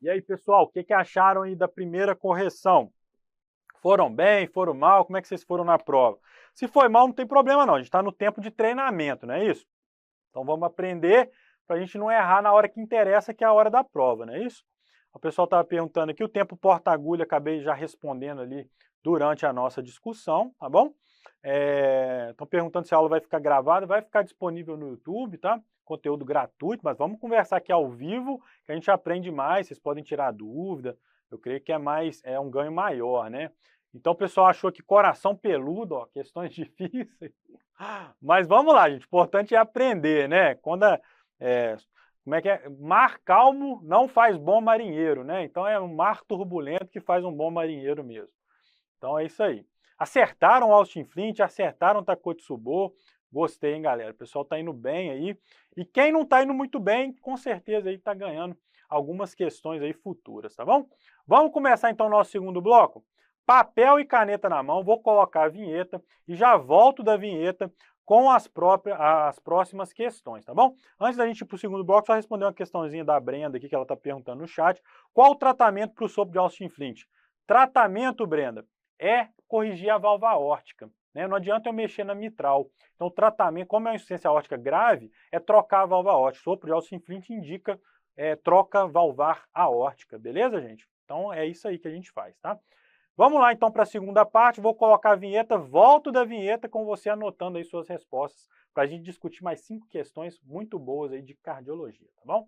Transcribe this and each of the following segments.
E aí, pessoal, o que que acharam aí da primeira correção? Foram bem, foram mal? Como é que vocês foram na prova? Se foi mal, não tem problema não, a gente está no tempo de treinamento, não é isso? Então vamos aprender para a gente não errar na hora que interessa, que é a hora da prova, não é isso? O pessoal estava perguntando aqui, o tempo porta-agulha, acabei já respondendo ali durante a nossa discussão, tá bom? Estão perguntando se a aula vai ficar gravada, vai ficar disponível no YouTube, tá? Conteúdo gratuito, mas vamos conversar aqui ao vivo, que a gente aprende mais, vocês podem tirar dúvida, eu creio que é um ganho maior, né? Então o pessoal achou que coração peludo, ó, questões difíceis, mas vamos lá, gente, o importante é aprender, né? Como é que é? Mar calmo não faz bom marinheiro, né? Então é um mar turbulento que faz um bom marinheiro mesmo. Então é isso aí. Acertaram o Austin Flint, acertaram o Takotsubo. Gostei, hein, galera? O pessoal tá indo bem aí. E quem não tá indo muito bem, com certeza aí tá ganhando algumas questões aí futuras, tá bom? Vamos começar então o nosso segundo bloco? Papel e caneta na mão, vou colocar a vinheta e já volto da vinheta com as próximas questões, tá bom? Antes da gente ir para o segundo bloco, só responder uma questãozinha da Brenda aqui que ela está perguntando no chat. Qual o tratamento para o sopro de Austin Flint? Tratamento, Brenda, é corrigir a valva aórtica. Né? Não adianta eu mexer na mitral. Então, o tratamento, como é uma insuficiência aórtica grave, é trocar a valva aórtica. O sopro de Austin Flint indica troca valvar aórtica, beleza, gente? Então, é isso aí que a gente faz, tá? Vamos lá, então, para a segunda parte. Vou colocar a vinheta, volto da vinheta com você anotando aí suas respostas para a gente discutir mais 5 questões muito boas aí de cardiologia, tá bom?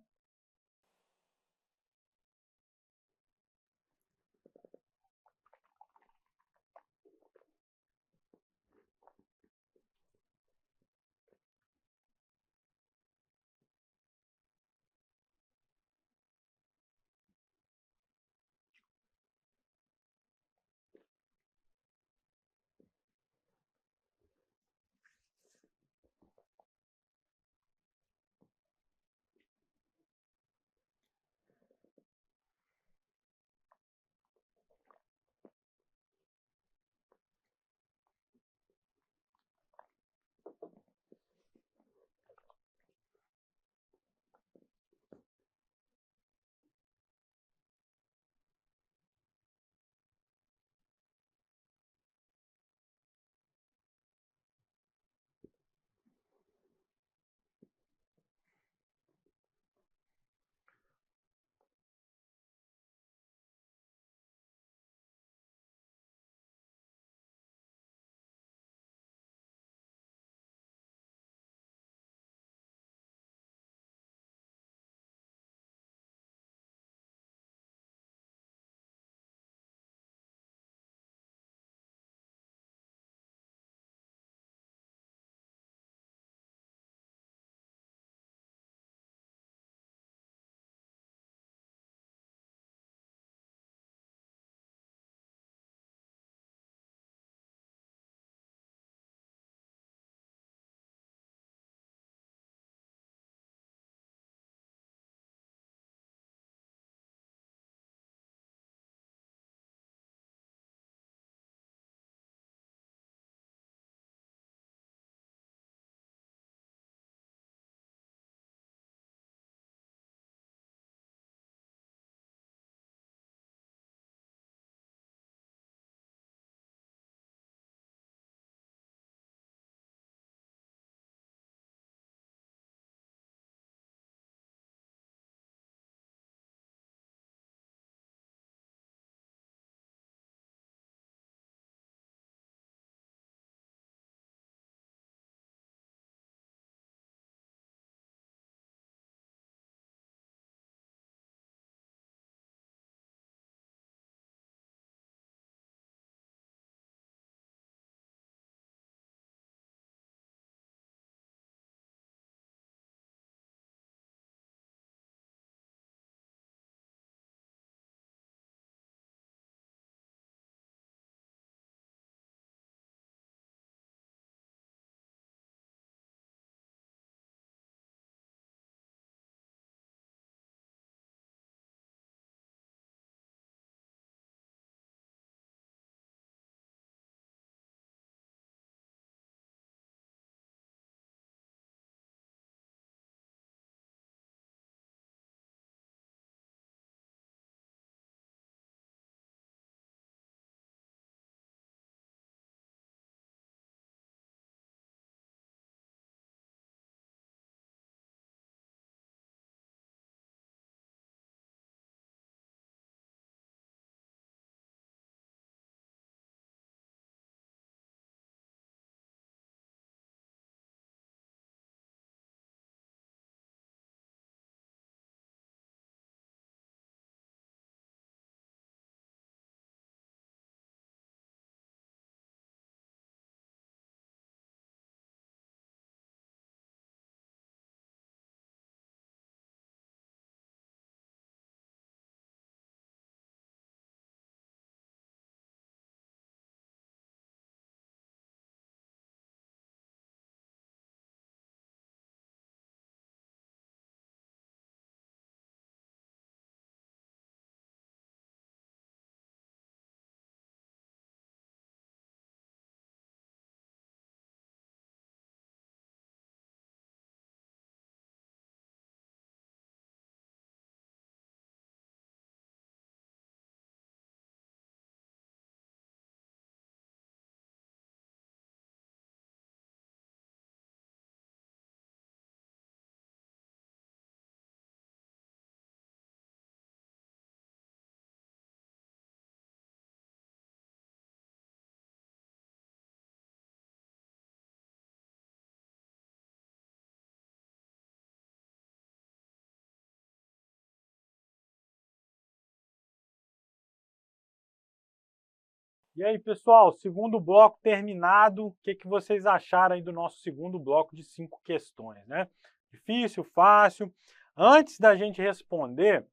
E aí, pessoal, segundo bloco terminado, o que vocês acharam aí do nosso segundo bloco de 5 questões, né? Difícil, fácil? Antes da gente responder,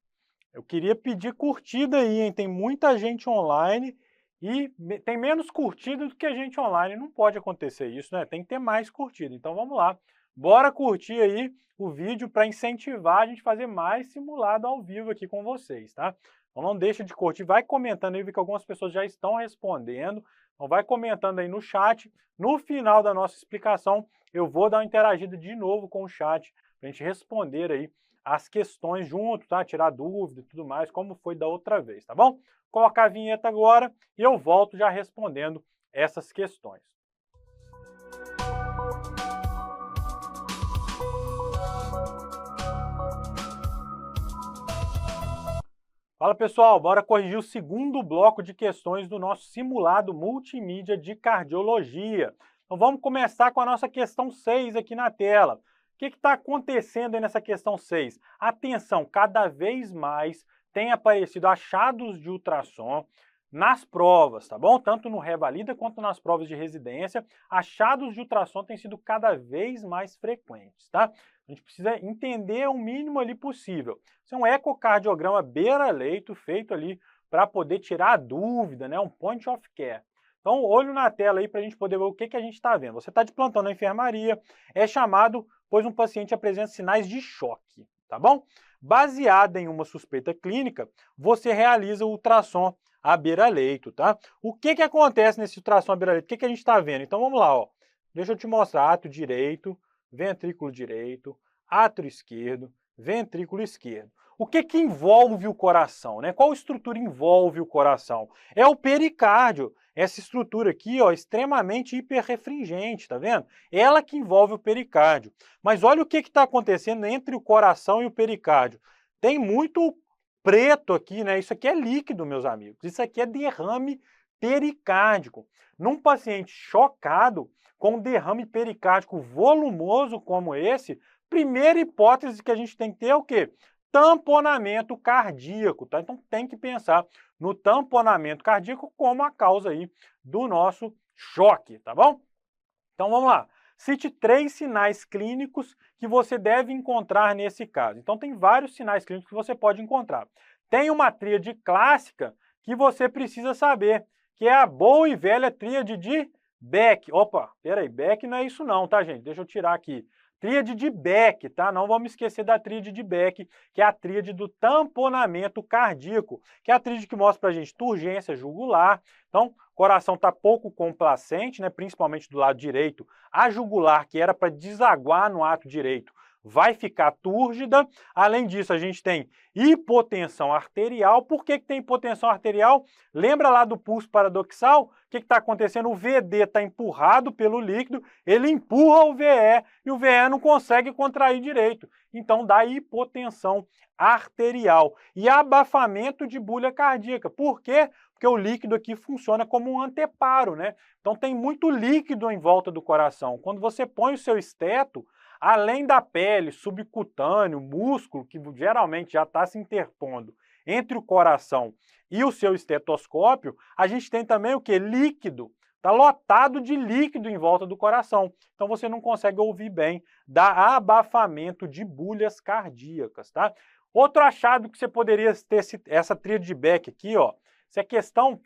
eu queria pedir curtida aí, hein? Tem muita gente online e tem menos curtida do que a gente online. Não pode acontecer isso, né? Tem que ter mais curtida. Então vamos lá. Bora curtir aí o vídeo para incentivar a gente a fazer mais simulado ao vivo aqui com vocês, tá? Então não deixa de curtir, vai comentando aí, vi que algumas pessoas já estão respondendo. Então vai comentando aí no chat. No final da nossa explicação, eu vou dar uma interagida de novo com o chat para a gente responder aí as questões junto, tá? Tirar dúvida e tudo mais, como foi da outra vez, tá bom? Vou colocar a vinheta agora e eu volto já respondendo essas questões. Fala pessoal, bora corrigir o segundo bloco de questões do nosso simulado multimídia de cardiologia. Então vamos começar com a nossa questão 6 aqui na tela. O que está acontecendo aí nessa questão 6? Atenção, cada vez mais tem aparecido achados de ultrassom nas provas, tá bom? Tanto no Revalida quanto nas provas de residência, achados de ultrassom têm sido cada vez mais frequentes, tá? A gente precisa entender o mínimo ali possível. Isso é um ecocardiograma beira-leito feito ali para poder tirar a dúvida, né? Um point of care. Então, olho na tela aí para a gente poder ver o que a gente está vendo. Você está de plantão na enfermaria, é chamado, pois um paciente apresenta sinais de choque, tá bom? Baseada em uma suspeita clínica, você realiza o ultrassom à beira-leito, tá? O que acontece nesse ultrassom à beira-leito? O que a gente está vendo? Então, vamos lá, ó. Deixa eu te mostrar. Átrio direito, ventrículo direito, átrio esquerdo, ventrículo esquerdo. O que envolve o coração, né? Qual estrutura envolve o coração? É o pericárdio. Essa estrutura aqui, ó, extremamente hiperrefringente, tá vendo? Ela que envolve o pericárdio. Mas olha o que está acontecendo entre o coração e o pericárdio. Tem muito preto aqui, né? Isso aqui é líquido, meus amigos. Isso aqui é derrame pericárdico. Num paciente chocado, com um derrame pericárdico volumoso como esse, primeira hipótese que a gente tem que ter é o quê? Tamponamento cardíaco, tá? Então tem que pensar no tamponamento cardíaco como a causa aí do nosso choque, tá bom? Então vamos lá. Cite 3 sinais clínicos que você deve encontrar nesse caso. Então tem vários sinais clínicos que você pode encontrar. Tem uma tríade clássica que você precisa saber, que é a boa e velha tríade de Beck. Opa, peraí, Beck não é isso não, tá, gente? Deixa eu tirar aqui. Tríade de Beck, tá? Não vamos esquecer da tríade de Beck, que é a tríade do tamponamento cardíaco, que é a tríade que mostra pra gente turgência jugular. Então, o coração está pouco complacente, né? Principalmente do lado direito. A jugular, que era para desaguar no ato direito, vai ficar túrgida. Além disso, a gente tem hipotensão arterial. Por que tem hipotensão arterial? Lembra lá do pulso paradoxal? O que está acontecendo? O VD está empurrado pelo líquido, ele empurra o VE e o VE não consegue contrair direito. Então dá hipotensão arterial e abafamento de bulha cardíaca. Por quê? Porque o líquido aqui funciona como um anteparo, né? Então tem muito líquido em volta do coração. Quando você põe o seu esteto, além da pele, subcutâneo, músculo, que geralmente já está se interpondo entre o coração e o seu estetoscópio, a gente tem também o que? Líquido. Está lotado de líquido em volta do coração. Então você não consegue ouvir bem, dá abafamento de bulhas cardíacas, tá? Outro achado que você poderia ter, essa tríade de Beck aqui, ó, essa questão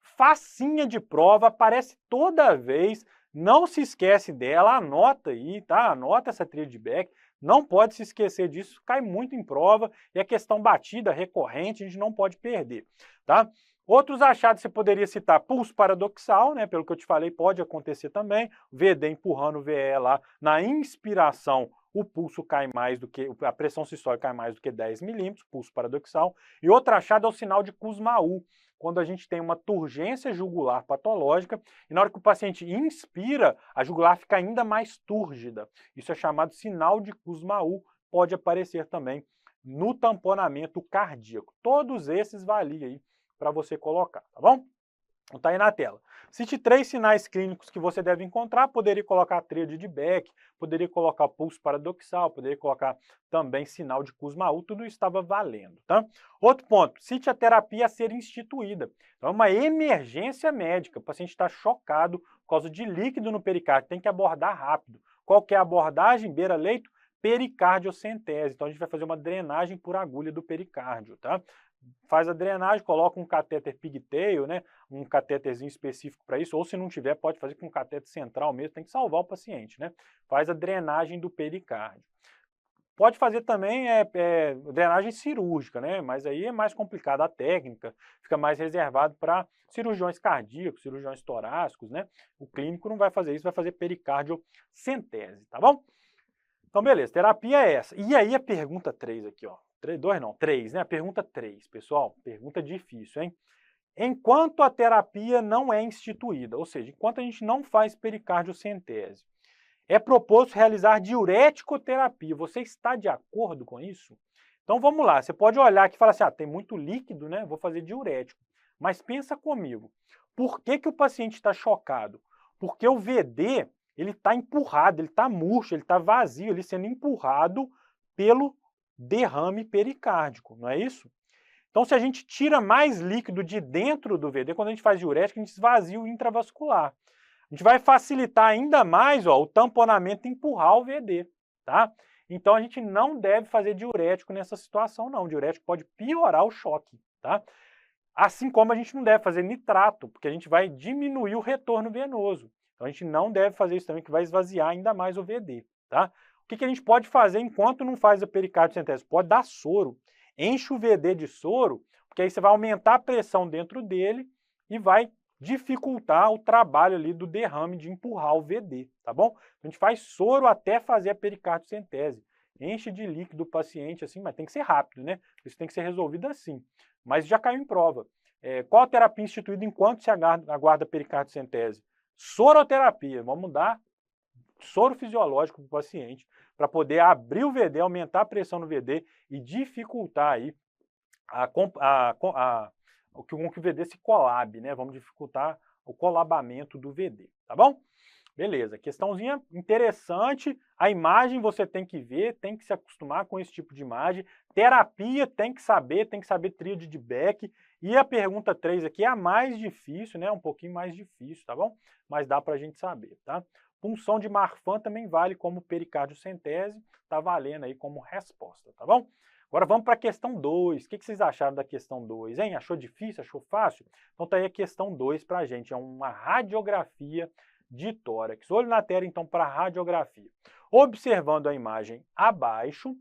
facinha de prova, aparece toda vez, não se esquece dela, anota aí, tá? Anota essa tríade de Beck, não pode se esquecer disso, cai muito em prova, e é questão batida, recorrente, a gente não pode perder, tá? Outros achados você poderia citar pulso paradoxal, né? Pelo que eu te falei, pode acontecer também, VD empurrando o VE lá na inspiração, o pulso cai mais do que, a pressão sistólica cai mais do que 10 milímetros, pulso paradoxal. E outro achado é o sinal de Kussmaul, quando a gente tem uma turgência jugular patológica e na hora que o paciente inspira, a jugular fica ainda mais túrgida. Isso é chamado sinal de Kussmaul, pode aparecer também no tamponamento cardíaco. Todos esses valiam aí para você colocar, tá bom? Está aí na tela. Cite 3 sinais clínicos que você deve encontrar. Poderia colocar a tríade de Beck, poderia colocar pulso paradoxal, poderia colocar também sinal de Kussmaul, tudo isso estava valendo, tá? Outro ponto, cite a terapia a ser instituída. Então, é uma emergência médica, o paciente está chocado por causa de líquido no pericárdio, tem que abordar rápido. Qual que é a abordagem? Beira-leito? Pericardiocentese. Então, a gente vai fazer uma drenagem por agulha do pericárdio, tá? Faz a drenagem, coloca um catéter pigtail, né? Um catéterzinho específico para isso, ou se não tiver, pode fazer com um catéter central mesmo, tem que salvar o paciente, né? Faz a drenagem do pericárdio. Pode fazer também drenagem cirúrgica, né? Mas aí é mais complicada a técnica, fica mais reservado para cirurgiões cardíacos, cirurgiões torácicos, né? O clínico não vai fazer isso, vai fazer pericardiocentese, tá bom? Então, beleza, terapia é essa. E aí a pergunta 3 aqui, ó. 2 não, 3, né? A pergunta 3, pessoal, pergunta difícil, hein? Enquanto a terapia não é instituída, ou seja, enquanto a gente não faz pericardiocentese, é proposto realizar diureticoterapia. Você está de acordo com isso? Então vamos lá, você pode olhar aqui e falar assim, tem muito líquido, né? Vou fazer diurético. Mas pensa comigo, por que o paciente está chocado? Porque o VD, ele está empurrado, ele está murcho, ele está vazio, ele sendo empurrado pelo derrame pericárdico, não é isso? Então, se a gente tira mais líquido de dentro do VD, quando a gente faz diurético, a gente esvazia o intravascular. A gente vai facilitar ainda mais o tamponamento e empurrar o VD, tá? Então, a gente não deve fazer diurético nessa situação, não. O diurético pode piorar o choque, tá? Assim como a gente não deve fazer nitrato, porque a gente vai diminuir o retorno venoso. Então, a gente não deve fazer isso também, que vai esvaziar ainda mais o VD, tá? O que a gente pode fazer enquanto não faz a pericardiocentese? Pode dar soro. Enche o VD de soro, porque aí você vai aumentar a pressão dentro dele e vai dificultar o trabalho ali do derrame de empurrar o VD, tá bom? A gente faz soro até fazer a pericardiocentese. Enche de líquido o paciente assim, mas tem que ser rápido, né? Isso tem que ser resolvido assim. Mas já caiu em prova. Qual a terapia instituída enquanto se aguarda a pericardiocentese? Soroterapia. Vamos dar soro fisiológico para o paciente para poder abrir o VD, aumentar a pressão no VD e dificultar aí com que o VD se colabe, né? Vamos dificultar o colabamento do VD, tá bom? Beleza, questãozinha interessante, a imagem você tem que ver, tem que se acostumar com esse tipo de imagem, terapia tem que saber tríade de Beck, e a pergunta 3 aqui é a mais difícil, né? Um pouquinho mais difícil, tá bom? Mas dá pra gente saber, tá? Punção de Marfan também vale como pericardiocentese, tá valendo aí como resposta, tá bom? Agora vamos para a questão 2. O que vocês acharam da questão 2, hein? Achou difícil? Achou fácil? Então tá aí a questão 2 para a gente, é uma radiografia de tórax. Olho na tela, então, para a radiografia. Observando a imagem abaixo,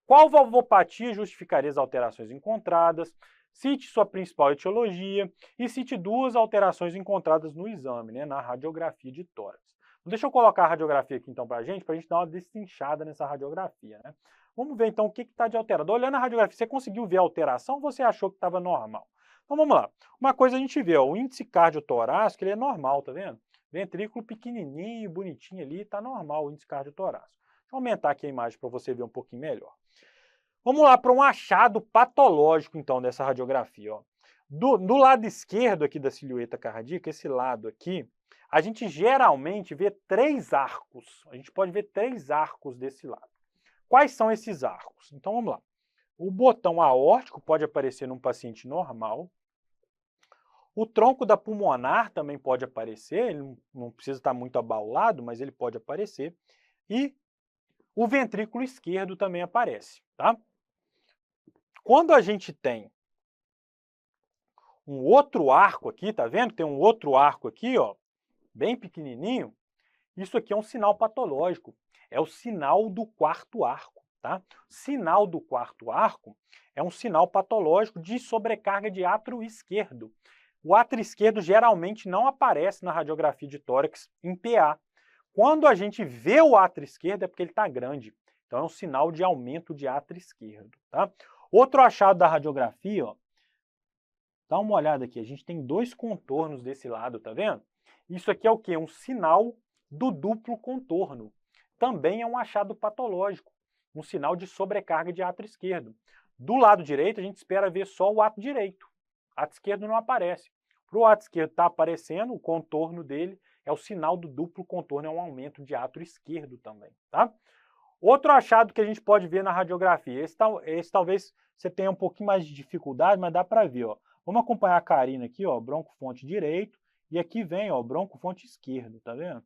qual valvopatia justificaria as alterações encontradas? Cite sua principal etiologia e cite 2 alterações encontradas no exame, né, na radiografia de tórax. Deixa eu colocar a radiografia aqui, então, para a gente dar uma destrinchada nessa radiografia, né? Vamos ver, então, o que está de alterado. Olhando a radiografia, você conseguiu ver a alteração ou você achou que estava normal? Então, vamos lá. Uma coisa a gente vê, ó, o índice cardiotorácico, ele é normal, tá vendo? Ventrículo pequenininho, bonitinho ali, tá normal o índice cardiotorácico. Deixa eu aumentar aqui a imagem para você ver um pouquinho melhor. Vamos lá para um achado patológico, então, dessa radiografia, ó. Do lado esquerdo aqui da silhueta cardíaca, esse lado aqui, a gente geralmente vê 3 arcos. A gente pode ver 3 arcos desse lado. Quais são esses arcos? Então, vamos lá. O botão aórtico pode aparecer num paciente normal. O tronco da pulmonar também pode aparecer, ele não precisa estar muito abaulado, mas ele pode aparecer. E o ventrículo esquerdo também aparece, tá? Quando a gente tem um outro arco aqui, tá vendo? Tem um outro arco aqui, ó, bem pequenininho. Isso aqui é um sinal patológico. É o sinal do quarto arco, tá? Sinal do quarto arco é um sinal patológico de sobrecarga de átrio esquerdo. O átrio esquerdo geralmente não aparece na radiografia de tórax em PA. Quando a gente vê o átrio esquerdo é porque ele está grande. Então é um sinal de aumento de átrio esquerdo, tá? Outro achado da radiografia, ó, dá uma olhada aqui, a gente tem 2 contornos desse lado, tá vendo? Isso aqui é o quê? Um sinal do duplo contorno. Também é um achado patológico, um sinal de sobrecarga de átrio esquerdo. Do lado direito, a gente espera ver só o átrio direito. Átrio esquerdo não aparece. Para o ato esquerdo está aparecendo, o contorno dele é o sinal do duplo contorno, é um aumento de átrio esquerdo também, tá? Outro achado que a gente pode ver na radiografia, esse talvez você tenha um pouquinho mais de dificuldade, mas dá para ver, ó. Vamos acompanhar a Karina aqui, ó, broncofonte direito, e aqui vem, ó, broncofonte esquerdo, tá vendo?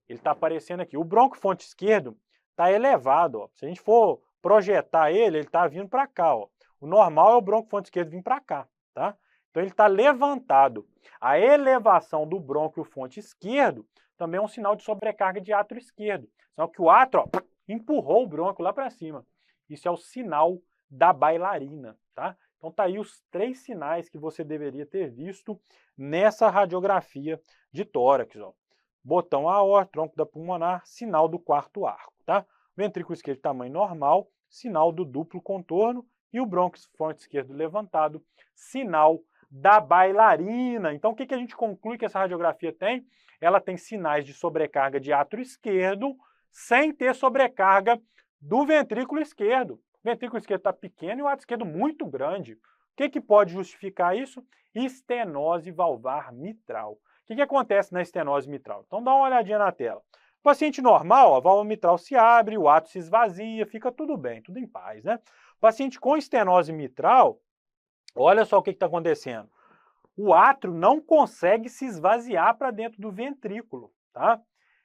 Ele está aparecendo aqui. O broncofonte esquerdo está elevado, ó. Se a gente for projetar ele está vindo para cá, ó. O normal é o broncofonte esquerdo vir para cá, tá? Então ele está levantado. A elevação do broncofonte esquerdo também é um sinal de sobrecarga de átrio esquerdo. Só que o átrio, ó, empurrou o bronco lá para cima. Isso é o sinal da bailarina, tá? Então tá aí os 3 sinais que você deveria ter visto nessa radiografia de tórax, ó. Botão aórtico, tronco da pulmonar, sinal do quarto arco, tá? Ventrículo esquerdo de tamanho normal, sinal do duplo contorno e o broncofonte esquerdo levantado, sinal da bailarina. Então o que a gente conclui que essa radiografia tem? Ela tem sinais de sobrecarga de átrio esquerdo sem ter sobrecarga do ventrículo esquerdo. O ventrículo esquerdo está pequeno e o átrio esquerdo muito grande. O que pode justificar isso? Estenose valvar mitral. O que acontece na estenose mitral? Então dá uma olhadinha na tela. O paciente normal, a válvula mitral se abre, o átrio se esvazia, fica tudo bem, tudo em paz, né? O paciente com estenose mitral, olha só o que está acontecendo. O átrio não consegue se esvaziar para dentro do ventrículo, tá?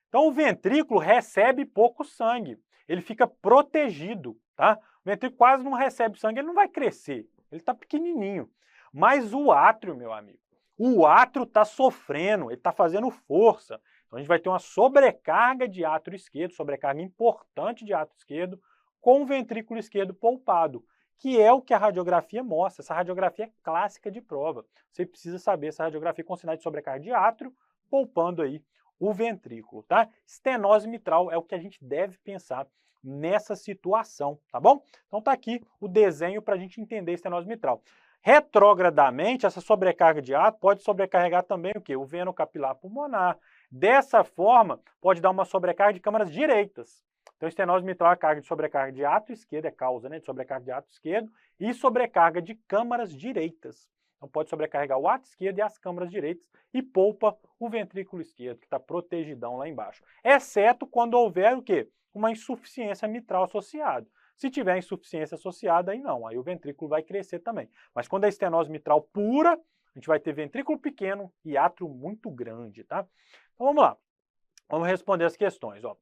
Então o ventrículo recebe pouco sangue, ele fica protegido, tá? O ventrículo quase não recebe sangue, ele não vai crescer, ele está pequenininho. Mas o átrio, meu amigo, o átrio está sofrendo, ele está fazendo força. Então a gente vai ter uma sobrecarga de átrio esquerdo, sobrecarga importante de átrio esquerdo, com o ventrículo esquerdo poupado, que é o que a radiografia mostra. Essa radiografia é clássica de prova. Você precisa saber essa radiografia com sinais de sobrecarga de átrio, poupando aí o ventrículo, tá? Estenose mitral é o que a gente deve pensar nessa situação, tá bom? Então tá aqui o desenho para a gente entender a estenose mitral. Retrogradamente, essa sobrecarga de átrio pode sobrecarregar também o quê? O veno capilar pulmonar. Dessa forma, pode dar uma sobrecarga de câmaras direitas. Então, estenose mitral é carga de sobrecarga de átrio esquerdo, é causa, né, de sobrecarga de átrio esquerdo, e sobrecarga de câmaras direitas. Então, pode sobrecarregar o átrio esquerdo e as câmaras direitas e poupa o ventrículo esquerdo, que está protegidão lá embaixo. Exceto quando houver o quê? Uma insuficiência mitral associada. Se tiver insuficiência associada, aí não, aí o ventrículo vai crescer também. Mas quando é estenose mitral pura, a gente vai ter ventrículo pequeno e átrio muito grande, tá? Então vamos lá, vamos responder as questões, ó.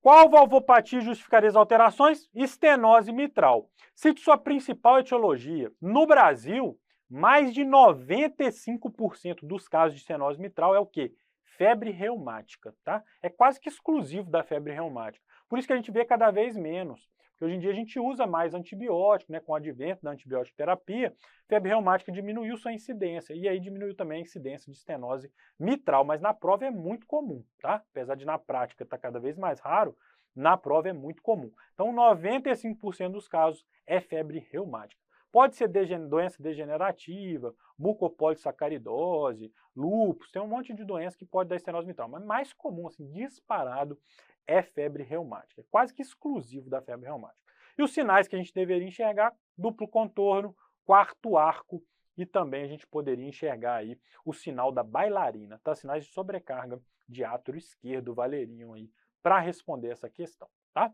Qual valvopatia justificaria as alterações? Estenose mitral. Cite sua principal etiologia. No Brasil, mais de 95% dos casos de estenose mitral é o quê? Febre reumática, tá? É quase que exclusivo da febre reumática. Por isso que a gente vê cada vez menos. Porque hoje em dia a gente usa mais antibiótico, né? Com o advento da antibiótico terapia, febre reumática diminuiu sua incidência. E aí diminuiu também a incidência de estenose mitral. Mas na prova é muito comum, tá? Apesar de na prática estar cada vez mais raro, na prova é muito comum. Então 95% dos casos é febre reumática. Pode ser doença degenerativa, mucopolissacaridose, lúpus, tem um monte de doença que pode dar estenose mitral, mas mais comum, assim, disparado, é febre reumática, é quase que exclusivo da febre reumática. E os sinais que a gente deveria enxergar, duplo contorno, quarto arco, e também a gente poderia enxergar aí o sinal da bailarina, tá? Sinais de sobrecarga de átrio esquerdo valeriam aí para responder essa questão, tá?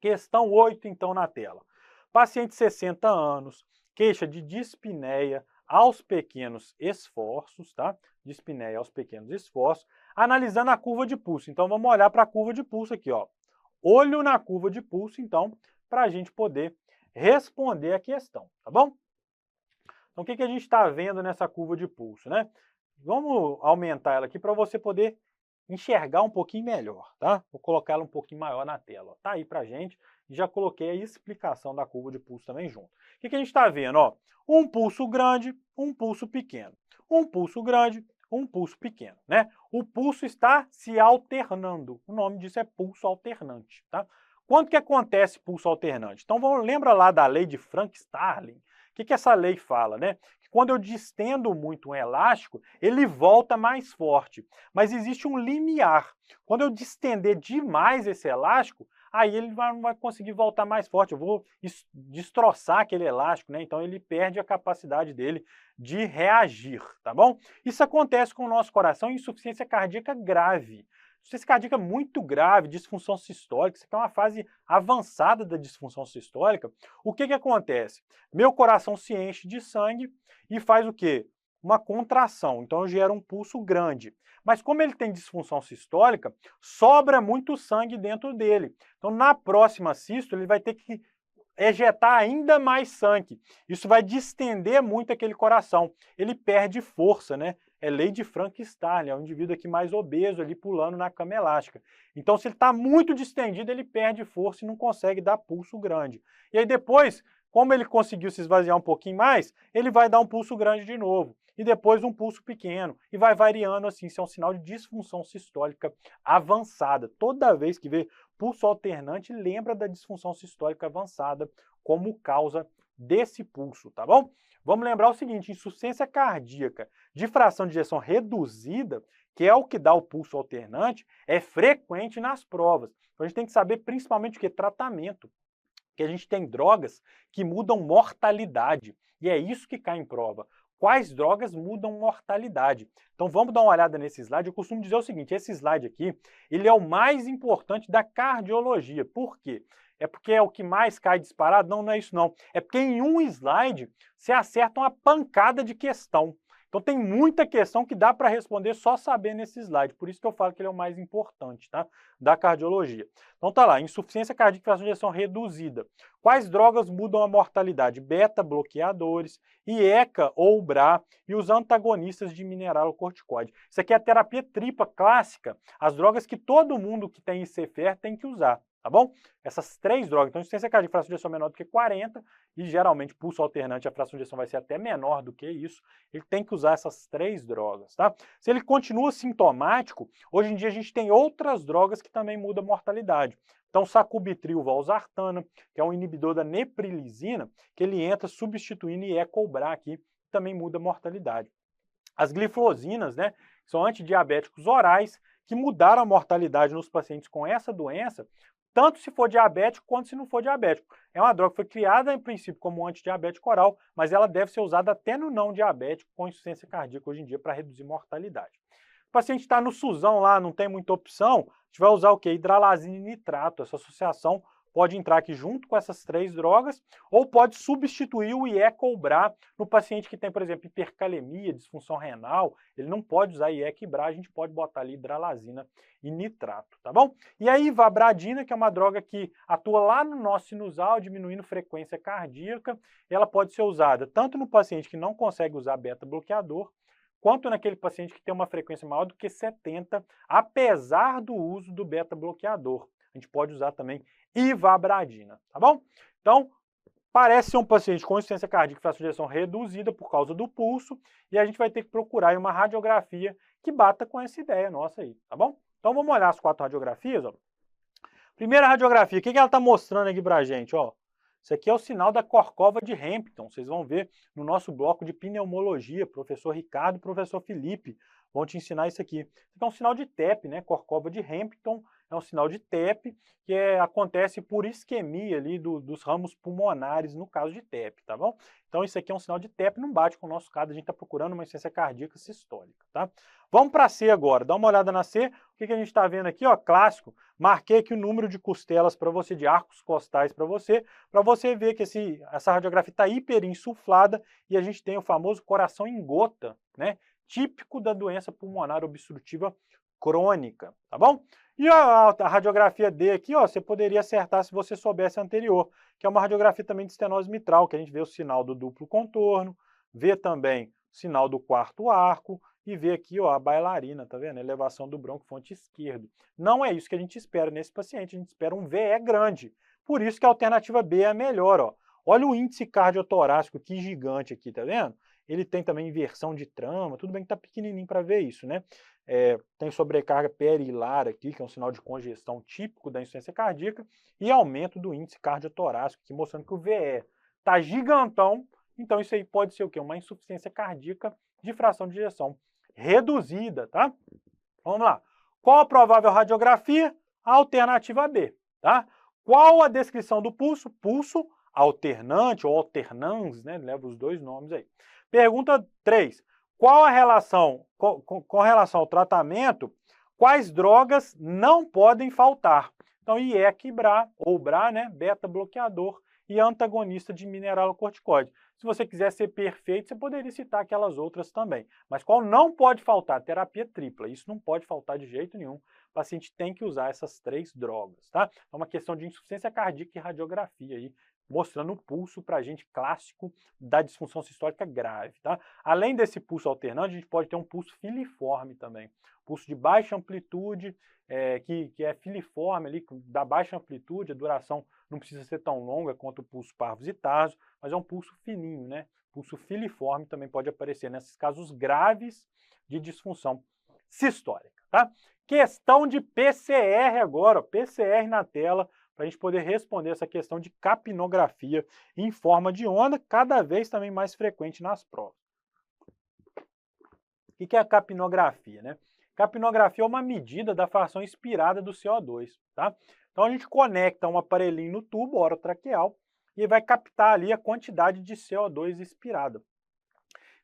Questão 8, então, na tela. Paciente de 60 anos, queixa de dispneia aos pequenos esforços, tá? Dispneia aos pequenos esforços, analisando a curva de pulso. Então, vamos olhar para a curva de pulso aqui, ó. Olho na curva de pulso, então, para a gente poder responder a questão, tá bom? Então, o que a gente está vendo nessa curva de pulso, né? Vamos aumentar ela aqui para você poder enxergar um pouquinho melhor, tá? Vou colocar ela um pouquinho maior na tela. Tá aí pra gente. Já coloquei a explicação da curva de pulso também junto. O que a gente está vendo? Ó, um pulso grande, um pulso pequeno. Um pulso grande, um pulso pequeno, né? O pulso está se alternando. O nome disso é pulso alternante, tá? Quando que acontece pulso alternante? Então, lembra lá da lei de Frank-Starling? O que essa lei fala, né? Que quando eu distendo muito um elástico, ele volta mais forte. Mas existe um limiar. Quando eu distender demais esse elástico, aí ele não vai conseguir voltar mais forte, eu vou destroçar aquele elástico, né? Então ele perde a capacidade dele de reagir, tá bom? Isso acontece com o nosso coração em insuficiência cardíaca grave. Insuficiência cardíaca muito grave, disfunção sistólica, isso aqui é uma fase avançada da disfunção sistólica. O que acontece? Meu coração se enche de sangue e faz o quê? Uma contração, então eu gero um pulso grande. Mas como ele tem disfunção sistólica, sobra muito sangue dentro dele. Então na próxima sístole ele vai ter que ejetar ainda mais sangue. Isso vai distender muito aquele coração. Ele perde força, né? É lei de Frankenstein, é um indivíduo aqui mais obeso ali pulando na cama elástica. Então se ele está muito distendido, ele perde força e não consegue dar pulso grande. E aí depois, como ele conseguiu se esvaziar um pouquinho mais, ele vai dar um pulso grande de novo. E depois um pulso pequeno. E vai variando assim, isso é um sinal de disfunção sistólica avançada. Toda vez que vê pulso alternante, lembra da disfunção sistólica avançada como causa desse pulso, tá bom? Vamos lembrar o seguinte, insuficiência cardíaca de fração de ejeção reduzida, que é o que dá o pulso alternante, é frequente nas provas. Então a gente tem que saber principalmente o que? Tratamento. Porque a gente tem drogas que mudam mortalidade, e é isso que cai em prova. Quais drogas mudam mortalidade? Então vamos dar uma olhada nesse slide. Eu costumo dizer o seguinte, esse slide aqui, ele é o mais importante da cardiologia. Por quê? É porque é o que mais cai disparado? Não, não é isso não. É porque em um slide você acerta uma pancada de questão. Então tem muita questão que dá para responder só sabendo esse slide. Por isso que eu falo que ele é o mais importante, tá? Da cardiologia. Então tá lá, insuficiência cardíaca fração de ejeção reduzida. Quais drogas mudam a mortalidade? Beta-bloqueadores, IECA ou BRA e os antagonistas de mineralocorticoide. Isso aqui é a terapia tripla clássica, as drogas que todo mundo que tem IC-FER tem que usar, tá bom? Essas três drogas, então insuficiência cardíaca fração de ejeção menor do que 40 e geralmente pulso alternante a fração de ejeção vai ser até menor do que isso, ele tem que usar essas três drogas, tá? Se ele continua sintomático, hoje em dia a gente tem outras drogas que também mudam a mortalidade. Então, sacubitril, valsartana, que é um inibidor da neprilisina, que ele entra substituindo IECA-BRA aqui, também muda a mortalidade. As glifosinas, né, são antidiabéticos orais, que mudaram a mortalidade nos pacientes com essa doença, tanto se for diabético quanto se não for diabético. É uma droga que foi criada, em princípio, como um antidiabético oral, mas ela deve ser usada até no não diabético com insuficiência cardíaca hoje em dia para reduzir mortalidade. O paciente está no SUSão lá, não tem muita opção, a gente vai usar o quê? Hidralazina e nitrato. Essa associação pode entrar aqui junto com essas três drogas, ou pode substituir o IECA ou BRA no paciente que tem, por exemplo, hipercalemia, disfunção renal, ele não pode usar IECA e BRA, a gente pode botar ali hidralazina e nitrato, tá bom? E a ivabradina, que é uma droga que atua lá no nosso sinusal, diminuindo frequência cardíaca, ela pode ser usada tanto no paciente que não consegue usar beta-bloqueador, quanto naquele paciente que tem uma frequência maior do que 70, apesar do uso do beta-bloqueador. A gente pode usar também ivabradina, tá bom? Então, parece ser um paciente com insuficiência cardíaca fração de ejeção reduzida por causa do pulso, e a gente vai ter que procurar uma radiografia que bata com essa ideia nossa aí, tá bom? Então vamos olhar as 4 radiografias, ó. Primeira radiografia, o que ela está mostrando aqui pra gente, ó? Isso aqui é o sinal da corcova de Hampton, vocês vão ver no nosso bloco de pneumologia, professor Ricardo e professor Felipe vão te ensinar isso aqui. Isso aqui é um sinal de TEP, né? Corcova de Hampton é um sinal de TEP que acontece por isquemia ali dos ramos pulmonares, no caso de TEP, tá bom? Então isso aqui é um sinal de TEP, não bate com o nosso caso, a gente está procurando uma insuficiência cardíaca sistólica, tá? Vamos para C agora, dá uma olhada na C, o que a gente está vendo aqui, ó, clássico, marquei aqui o número de costelas para você, de arcos costais para você ver que essa radiografia está hiperinsuflada e a gente tem o famoso coração em gota, né? Típico da doença pulmonar obstrutiva crônica, tá bom? E a radiografia D aqui, ó, você poderia acertar se você soubesse a anterior, que é uma radiografia também de estenose mitral, que a gente vê o sinal do duplo contorno, vê também o sinal do quarto arco e vê aqui, ó, a bailarina, tá vendo? Elevação do broncofonte esquerdo. Não é isso que a gente espera nesse paciente, a gente espera um VE grande. Por isso que a alternativa B é a melhor, ó. Olha o índice cardiotorácico, que gigante aqui, tá vendo? Ele tem também inversão de trama, tudo bem que tá pequenininho para ver isso, né? Tem sobrecarga perihilar aqui, que é um sinal de congestão típico da insuficiência cardíaca, e aumento do índice cardiotorácico, aqui mostrando que o VE tá gigantão, então isso aí pode ser o quê? Uma insuficiência cardíaca de fração de ejeção reduzida, tá? Vamos lá. Qual a provável radiografia? A alternativa B, tá? Qual a descrição do pulso? Pulso alternante ou alternans, né? Leva os dois nomes aí. Pergunta 3. Qual a relação, com relação ao tratamento, quais drogas não podem faltar? Então, IEC e BRA, ou BRA, né? Beta-bloqueador e antagonista de mineralocorticoide. Se você quiser ser perfeito, você poderia citar aquelas outras também. Mas qual não pode faltar? Terapia tripla. Isso não pode faltar de jeito nenhum. O paciente tem que usar essas 3 drogas, tá? É uma questão de insuficiência cardíaca e radiografia aí, mostrando o pulso para a gente clássico da disfunção sistólica grave, tá? Além desse pulso alternante, a gente pode ter um pulso filiforme também. Pulso de baixa amplitude, que é filiforme ali, da baixa amplitude, a duração não precisa ser tão longa quanto o pulso parvus e tarso, mas é um pulso fininho, né? Pulso filiforme também pode aparecer nesses casos graves de disfunção sistólica, tá? Questão de PCR agora, PCR na tela, para a gente poder responder essa questão de capnografia em forma de onda, cada vez também mais frequente nas provas. O que é a capnografia, né? Capnografia é uma medida da fração expirada do CO2, tá? Então a gente conecta um aparelhinho no tubo orotraqueal e vai captar ali a quantidade de CO2 expirada.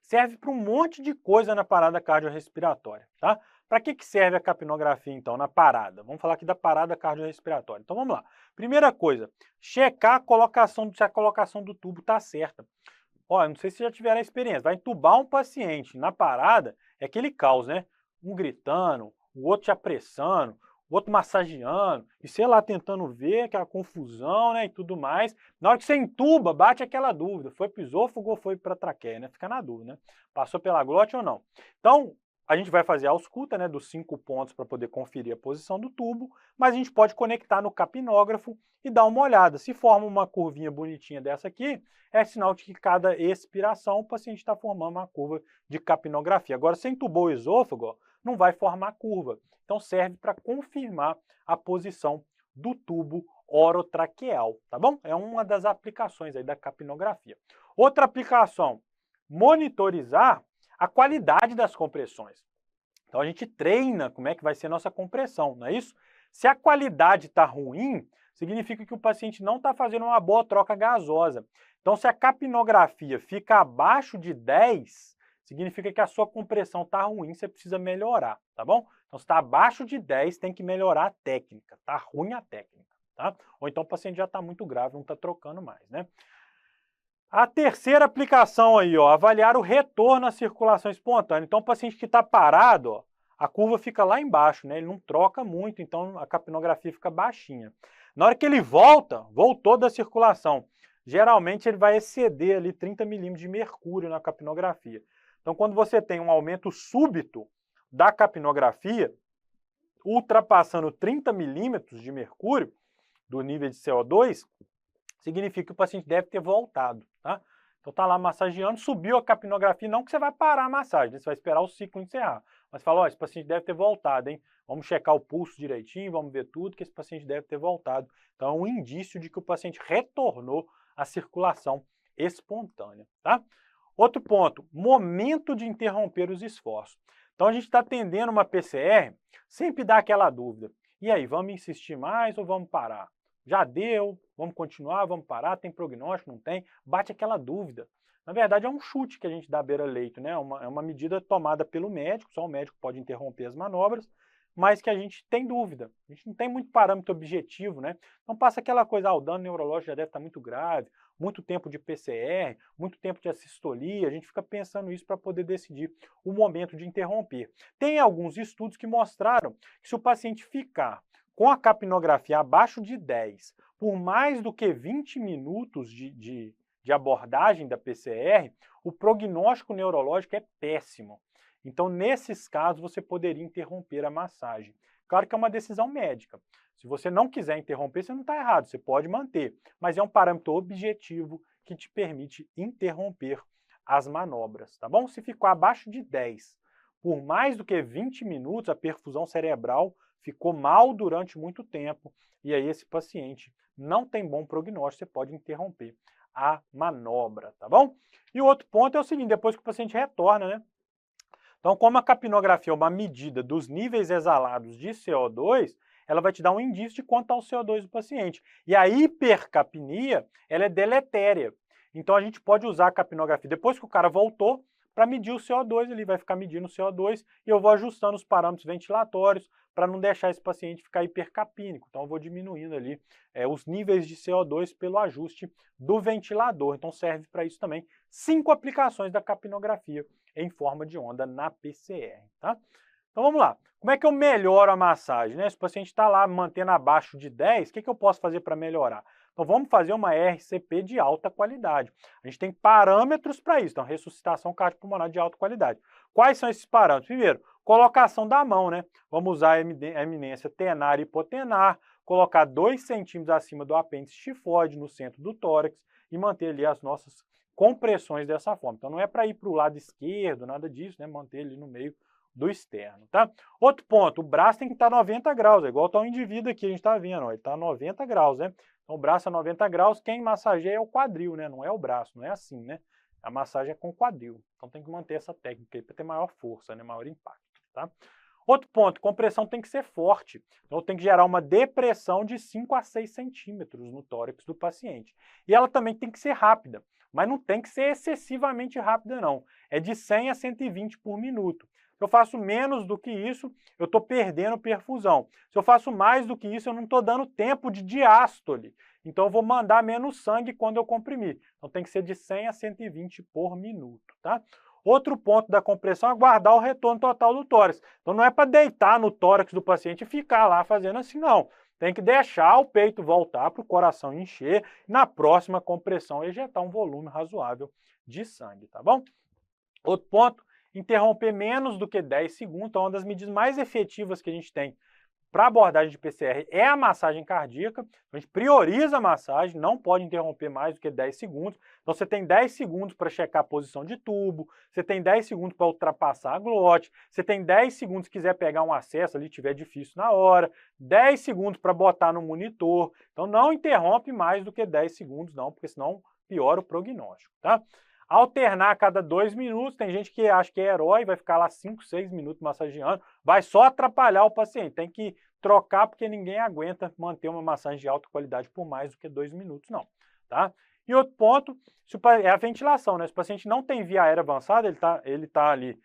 Serve para um monte de coisa na parada cardiorrespiratória, tá? Para que serve a capnografia, então, na parada? Vamos falar aqui da parada cardiorrespiratória. Então, vamos lá. Primeira coisa, checar se a colocação do tubo está certa. Ó, não sei se já tiveram a experiência, vai entubar um paciente na parada, é aquele caos, né? Um gritando, o outro te apressando, o outro massageando, e sei lá, tentando ver aquela confusão, né, e tudo mais. Na hora que você entuba, bate aquela dúvida, foi para o esôfago ou foi para a traqueia, né? Fica na dúvida, né? Passou pela glote ou não. Então, a gente vai fazer a ausculta, né, dos 5 pontos para poder conferir a posição do tubo, mas a gente pode conectar no capnógrafo e dar uma olhada. Se forma uma curvinha bonitinha dessa aqui, é sinal de que cada expiração o paciente está formando uma curva de capnografia. Agora, se entubou o esôfago, ó, não vai formar curva. Então, serve para confirmar a posição do tubo orotraqueal, tá bom? É uma das aplicações aí da capnografia. Outra aplicação, monitorizar a qualidade das compressões. Então, a gente treina como é que vai ser a nossa compressão, não é isso? Se a qualidade está ruim, significa que o paciente não está fazendo uma boa troca gasosa. Então, se a capnografia fica abaixo de 10, significa que a sua compressão está ruim, você precisa melhorar, tá bom? Então, se está abaixo de 10, tem que melhorar a técnica, tá ruim a técnica, tá? Ou então o paciente já está muito grave, não está trocando mais, né? A terceira aplicação aí, ó, avaliar o retorno à circulação espontânea. Então, o paciente que está parado, ó, a curva fica lá embaixo, né? Ele não troca muito, então a capnografia fica baixinha. Na hora que ele voltou da circulação, geralmente ele vai exceder ali 30 milímetros de mercúrio na capnografia. Então, quando você tem um aumento súbito da capnografia, ultrapassando 30 milímetros de mercúrio do nível de CO2, significa que o paciente deve ter voltado, tá? Então tá lá massageando, subiu a capnografia, não que você vai parar a massagem, né? Você vai esperar o ciclo encerrar. Mas fala, ó, esse paciente deve ter voltado, hein? Vamos checar o pulso direitinho, vamos ver tudo, que esse paciente deve ter voltado. Então é um indício de que o paciente retornou à circulação espontânea, tá? Outro ponto, momento de interromper os esforços. Então a gente está atendendo uma PCR, sempre dá aquela dúvida. E aí, vamos insistir mais ou vamos parar? Já deu, vamos continuar, vamos parar, tem prognóstico, não tem? Bate aquela dúvida. Na verdade, é um chute que a gente dá beira-leito, né? É uma medida tomada pelo médico, só o médico pode interromper as manobras, mas que a gente tem dúvida. A gente não tem muito parâmetro objetivo, né? Então passa aquela coisa, o dano neurológico já deve estar muito grave, muito tempo de PCR, muito tempo de assistolia, a gente fica pensando isso para poder decidir o momento de interromper. Tem alguns estudos que mostraram que se o paciente ficar com a capnografia abaixo de 10, por mais do que 20 minutos de abordagem da PCR, o prognóstico neurológico é péssimo. Então, nesses casos, você poderia interromper a massagem. Claro que é uma decisão médica. Se você não quiser interromper, você não está errado, você pode manter. Mas é um parâmetro objetivo que te permite interromper as manobras, tá bom? Se ficou abaixo de 10, por mais do que 20 minutos, a perfusão cerebral ficou mal durante muito tempo, e aí esse paciente não tem bom prognóstico, você pode interromper a manobra, tá bom? E o outro ponto é o seguinte, depois que o paciente retorna, né? Então, como a capnografia é uma medida dos níveis exalados de CO2, ela vai te dar um indício de quanto está o CO2 do paciente. E a hipercapnia, ela é deletéria. Então a gente pode usar a capnografia depois que o cara voltou para medir o CO2, ele vai ficar medindo o CO2 e eu vou ajustando os parâmetros ventilatórios para não deixar esse paciente ficar hipercapníco. Então eu vou diminuindo ali os níveis de CO2 pelo ajuste do ventilador. Então serve para isso também 5 aplicações da capnografia em forma de onda na PCR, tá? Então vamos lá. Como é que eu melhoro a massagem, né? Se o paciente está lá mantendo abaixo de 10, o que eu posso fazer para melhorar? Então vamos fazer uma RCP de alta qualidade. A gente tem parâmetros para isso, então ressuscitação cardiopulmonar de alta qualidade. Quais são esses parâmetros? Primeiro, colocação da mão, né? Vamos usar a eminência tenar e hipotenar, colocar 2 centímetros acima do apêndice tifoide no centro do tórax e manter ali as nossas compressões dessa forma. Então não é para ir para o lado esquerdo, nada disso, né? Manter ele no meio do externo, tá? Outro ponto, o braço tem que estar 90 graus, igual está o indivíduo aqui, a gente está vendo, ó, ele está 90 graus, né? Então o braço a 90 graus, quem massageia é o quadril, né? Não é o braço, não é assim, né? A massagem é com o quadril, então tem que manter essa técnica aí para ter maior força, né? Maior impacto, tá? Outro ponto, compressão tem que ser forte, então tem que gerar uma depressão de 5 a 6 centímetros no tórax do paciente. E ela também tem que ser rápida, mas não tem que ser excessivamente rápida não, é de 100 a 120 por minuto. Se eu faço menos do que isso, eu estou perdendo perfusão. Se eu faço mais do que isso, eu não estou dando tempo de diástole. Então eu vou mandar menos sangue quando eu comprimir. Então tem que ser de 100 a 120 por minuto, tá? Outro ponto da compressão é aguardar o retorno total do tórax. Então não é para deitar no tórax do paciente e ficar lá fazendo assim, não. Tem que deixar o peito voltar para o coração encher e na próxima compressão ejetar um volume razoável de sangue, tá bom? Outro ponto, interromper menos do que 10 segundos. Então, uma das medidas mais efetivas que a gente tem para abordagem de PCR é a massagem cardíaca. A gente prioriza a massagem, não pode interromper mais do que 10 segundos. Então, você tem 10 segundos para checar a posição de tubo, você tem 10 segundos para ultrapassar a glote, você tem 10 segundos se quiser pegar um acesso ali, tiver difícil na hora, 10 segundos para botar no monitor. Então, não interrompe mais do que 10 segundos, não, porque senão piora o prognóstico, tá? Alternar a cada 2 minutos, tem gente que acha que é herói, vai ficar lá 5, 6 minutos massageando, vai só atrapalhar o paciente, tem que trocar porque ninguém aguenta manter uma massagem de alta qualidade por mais do que 2 minutos, não, tá? E outro ponto é a ventilação, né? Se o paciente não tem via aérea avançada, ele tá ali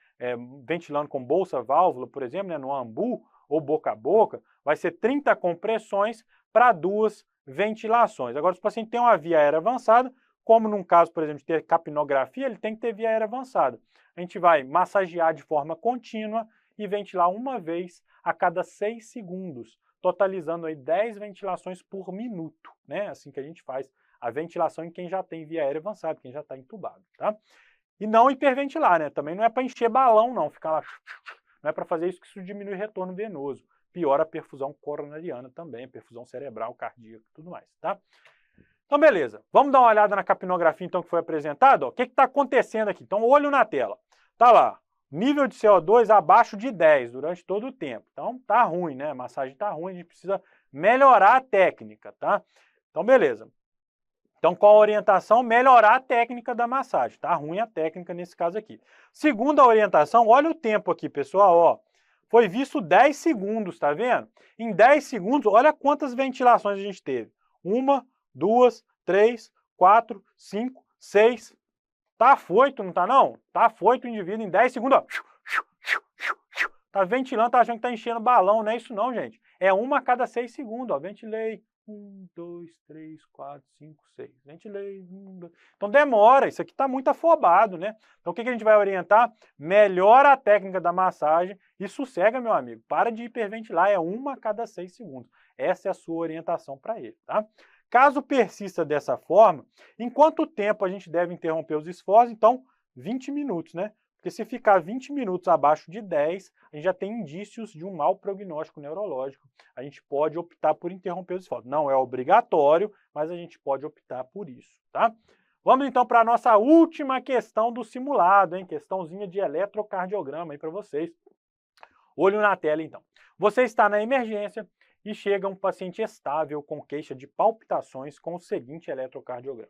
ventilando com bolsa válvula, por exemplo, né, no ambu ou boca a boca, vai ser 30 compressões para 2 ventilações. Agora, se o paciente tem uma via aérea avançada, como num caso, por exemplo, de ter capnografia, ele tem que ter via aérea avançada. A gente vai massagear de forma contínua e ventilar uma vez a cada 6 segundos, totalizando aí 10 ventilações por minuto, né? Assim que a gente faz a ventilação em quem já tem via aérea avançada, quem já está entubado, tá? E não hiperventilar, né? Também não é para encher balão, não, ficar lá, não é para fazer isso que isso diminui o retorno venoso, piora a perfusão coronariana também, a perfusão cerebral, cardíaca, tudo mais, tá? Então, beleza. Vamos dar uma olhada na capnografia, então, que foi apresentado. O que está acontecendo aqui? Então, olho na tela. Tá lá, nível de CO2 abaixo de 10 durante todo o tempo. Então, tá ruim, né? A massagem tá ruim, a gente precisa melhorar a técnica, tá? Então, beleza. Então, qual a orientação? Melhorar a técnica da massagem. Tá ruim a técnica nesse caso aqui. Segunda orientação, olha o tempo aqui, pessoal, ó. Foi visto 10 segundos, tá vendo? Em 10 segundos, olha quantas ventilações a gente teve. 1, 2, 3, 4, 5, 6. Tá afoito, não tá não? Tá afoito o indivíduo em 10 segundos, ó. Tá ventilando, tá achando que tá enchendo balão, não é isso não, gente. É 1 a cada 6 segundos, ó. Ventilei. 1, 2, 3, 4, 5, 6. Ventilei. 1, 2. Então demora, isso aqui tá muito afobado, né? Então o que a gente vai orientar? Melhora a técnica da massagem e sossega, meu amigo. Para de hiperventilar, é 1 a cada 6 segundos. Essa é a sua orientação para ele, tá? Caso persista dessa forma, em quanto tempo a gente deve interromper os esforços? Então, 20 minutos, né? Porque se ficar 20 minutos abaixo de 10, a gente já tem indícios de um mau prognóstico neurológico. A gente pode optar por interromper os esforços. Não é obrigatório, mas a gente pode optar por isso, tá? Vamos então para a nossa última questão do simulado, hein? Questãozinha de eletrocardiograma aí para vocês. Olho na tela então. Você está na emergência e chega um paciente estável com queixa de palpitações com o seguinte eletrocardiograma.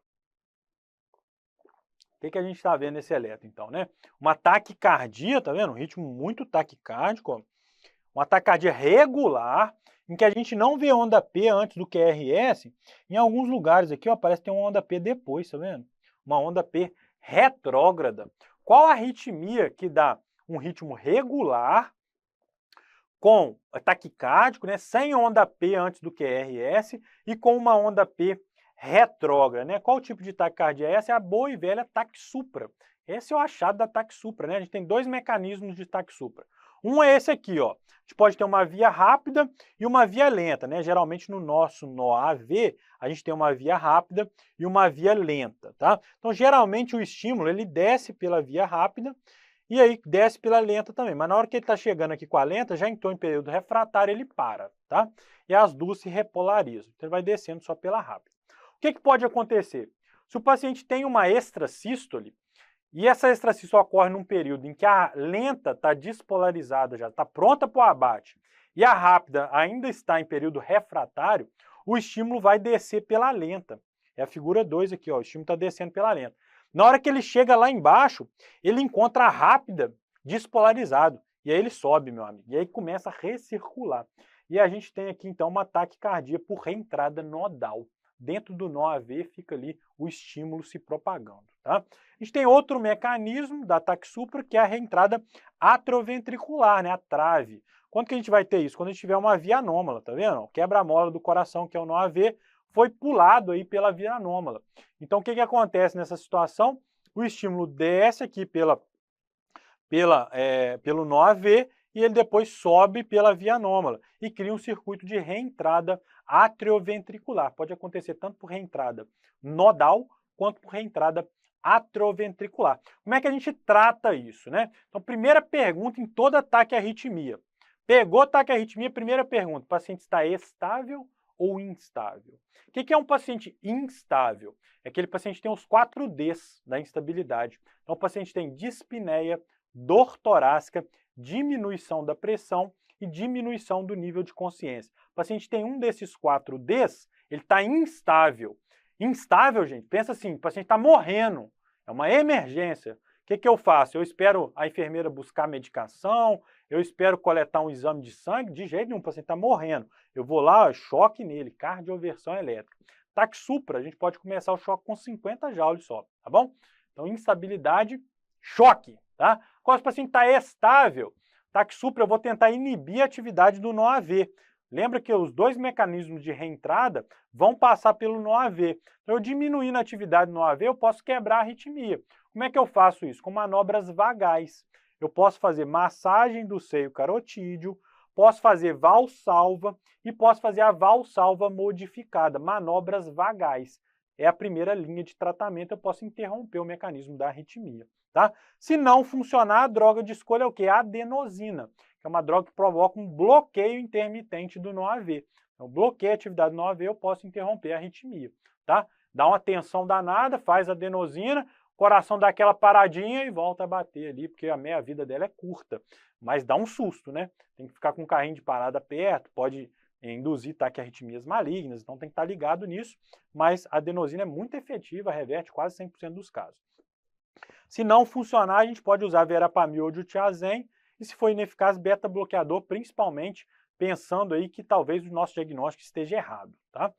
O que a gente está vendo nesse eletro, então, né? Uma taquicardia, tá vendo? Um ritmo muito taquicárdico, ó. Uma taquicardia regular em que a gente não vê onda P antes do QRS, em alguns lugares aqui, ó, parece que tem uma onda P depois, tá vendo? Uma onda P retrógrada. Qual a arritmia que dá um ritmo regular com taquicárdico, né, sem onda P antes do QRS e com uma onda P retrógrada, né? Qual tipo de taquicardia é essa? É a boa e velha taquissupra. Esse é o achado da taquissupra, né? A gente tem dois mecanismos de taquissupra. Um é esse aqui, ó. A gente pode ter uma via rápida e uma via lenta, né? Geralmente no nosso NOAV, a gente tem uma via rápida e uma via lenta, tá? Então, geralmente o estímulo, ele desce pela via rápida e aí desce pela lenta também. Mas na hora que ele está chegando aqui com a lenta, já entrou em período refratário, ele para, tá? E as duas se repolarizam. Então, ele vai descendo só pela rápida. O que pode acontecer? Se o paciente tem uma extrasístole, e essa extrasístole ocorre num período em que a lenta está despolarizada, já está pronta para o abate, e a rápida ainda está em período refratário, o estímulo vai descer pela lenta. É a figura 2 aqui, ó, o estímulo está descendo pela lenta. Na hora que ele chega lá embaixo, ele encontra a rápida despolarizado, e aí ele sobe, meu amigo, e aí começa a recircular. E a gente tem aqui, então, uma taquicardia por reentrada nodal. Dentro do nó AV fica ali o estímulo se propagando, tá? A gente tem outro mecanismo da taquissupra, que é a reentrada atrioventricular, né? A trave. Quando que a gente vai ter isso? Quando a gente tiver uma via anômala, tá vendo? O quebra-mola do coração, que é o nó AV, foi pulado aí pela via anômala. Então, o que acontece nessa situação? O estímulo desce aqui pelo nó AV e ele depois sobe pela via anômala e cria um circuito de reentrada atrioventricular. Pode acontecer tanto por reentrada nodal quanto por reentrada atrioventricular. Como é que a gente trata isso, né? Então, primeira pergunta em toda taquiarritmia. Pegou taquiarritmia, primeira pergunta, o paciente está estável ou instável? O que é um paciente instável? É aquele paciente que tem os 4 Ds da instabilidade. Então, o paciente tem dispneia, dor torácica, diminuição da pressão e diminuição do nível de consciência. O paciente tem um desses 4 Ds, ele está instável. Instável, gente, pensa assim, o paciente está morrendo, é uma emergência. O que eu faço? Eu espero a enfermeira buscar medicação, eu espero coletar um exame de sangue? De jeito nenhum, o paciente está morrendo. Eu vou lá, choque nele, cardioversão elétrica. Taquissupra, a gente pode começar o choque com 50 joules só, tá bom? Então, instabilidade, choque, tá? Quando o paciente está estável, taquissupra, eu vou tentar inibir a atividade do nó AV. Lembra que os dois mecanismos de reentrada vão passar pelo nó AV. Então, eu diminuindo a atividade do nó AV, eu posso quebrar a arritmia. Como é que eu faço isso? Com manobras vagais. Eu posso fazer massagem do seio carotídeo, posso fazer valsalva e posso fazer a valsalva modificada, manobras vagais. É a primeira linha de tratamento, eu posso interromper o mecanismo da arritmia. Tá? Se não funcionar, a droga de escolha é o quê? A adenosina, que é uma droga que provoca um bloqueio intermitente do nó AV. Então, bloqueia a atividade do nó AV, eu posso interromper a arritmia. Tá? Dá uma tensão danada, faz adenosina, o coração dá aquela paradinha e volta a bater ali, porque a meia-vida dela é curta. Mas dá um susto, né? Tem que ficar com um carrinho de parada perto, pode induzir taquiarritmias malignas, então tem que estar ligado nisso, mas a adenosina é muito efetiva, reverte quase 100% dos casos. Se não funcionar, a gente pode usar verapamil ou diltiazem, e se for ineficaz, beta-bloqueador, principalmente pensando aí que talvez o nosso diagnóstico esteja errado, tá?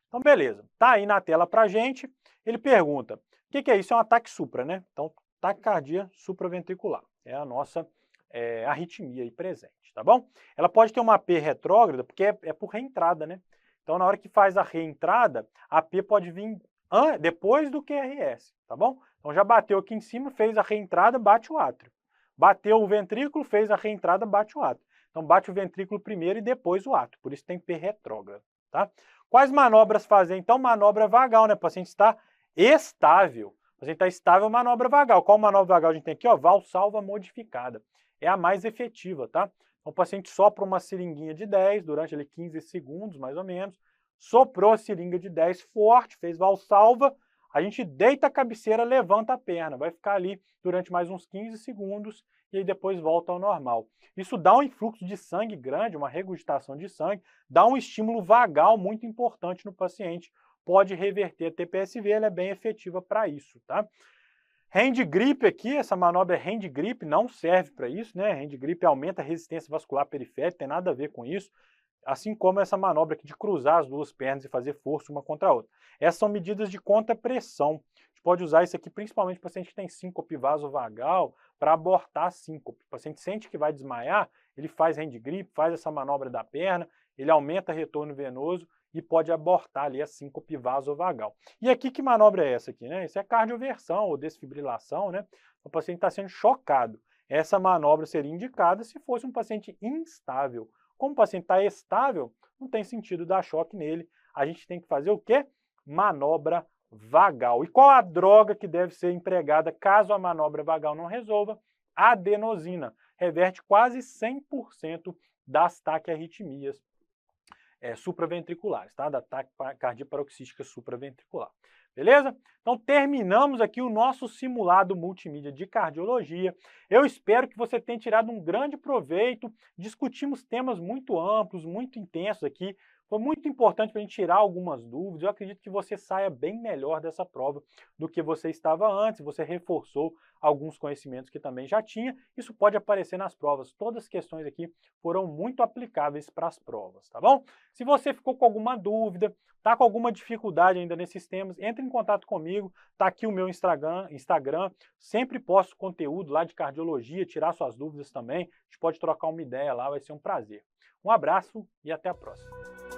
Então, beleza. Tá aí na tela pra gente. Ele pergunta, o que é isso? É um ataque supra, né? Então, taquicardia supraventricular. É a nossa arritmia aí presente, tá bom? Ela pode ter uma P retrógrada, porque é por reentrada, né? Então, na hora que faz a reentrada, a P pode vir depois do QRS, tá bom? Então, já bateu aqui em cima, fez a reentrada, bate o átrio. Bateu o ventrículo, fez a reentrada, bate o átrio. Então, bate o ventrículo primeiro e depois o átrio. Por isso tem P retrógrada, tá? Quais manobras fazer? Então, manobra vagal, né? O paciente está estável. O paciente está estável, manobra vagal. Qual manobra vagal a gente tem aqui? Ó, valsalva modificada. É a mais efetiva, tá? Então, o paciente sopra uma seringuinha de 10 durante ali 15 segundos, mais ou menos. Soprou a seringa de 10 forte, fez valsalva. A gente deita a cabeceira, levanta a perna. Vai ficar ali durante mais uns 15 segundos e aí depois volta ao normal. Isso dá um influxo de sangue grande, uma regurgitação de sangue, dá um estímulo vagal muito importante no paciente. Pode reverter a TPSV, ela é bem efetiva para isso, tá? Hand grip aqui, essa manobra é hand grip, não serve para isso, né? Hand grip aumenta a resistência vascular periférica, tem nada a ver com isso. assim como essa manobra aqui de cruzar as duas pernas e fazer força uma contra a outra. Essas são medidas de contrapressão. A gente pode usar isso aqui principalmente para o paciente que tem síncope vasovagal, para abortar a síncope. O paciente sente que vai desmaiar, ele faz hand grip, faz essa manobra da perna, ele aumenta o retorno venoso e pode abortar ali a síncope vasovagal. E aqui que manobra é essa aqui, né? Isso é cardioversão ou desfibrilação, né? O paciente está sendo chocado. Essa manobra seria indicada se fosse um paciente instável. Como o paciente está estável, não tem sentido dar choque nele. A gente tem que fazer o quê? Manobra vagal. E qual a droga que deve ser empregada caso a manobra vagal não resolva? Adenosina. Reverte quase 100% das taquiarritmias supraventriculares, tá? Da taquicardia paroxística supraventricular. Beleza? Então terminamos aqui o nosso simulado multimídia de cardiologia. Eu espero que você tenha tirado um grande proveito. Discutimos temas muito amplos, muito intensos aqui. Foi muito importante para a gente tirar algumas dúvidas. Eu acredito que você saia bem melhor dessa prova do que você estava antes. Você reforçou alguns conhecimentos que também já tinha. Isso pode aparecer nas provas. Todas as questões aqui foram muito aplicáveis para as provas, tá bom? Se você ficou com alguma dúvida, está com alguma dificuldade ainda nesses temas, entre em contato comigo, está aqui o meu Instagram, sempre posto conteúdo lá de cardiologia, tirar suas dúvidas também, a gente pode trocar uma ideia lá, vai ser um prazer. Um abraço e até a próxima.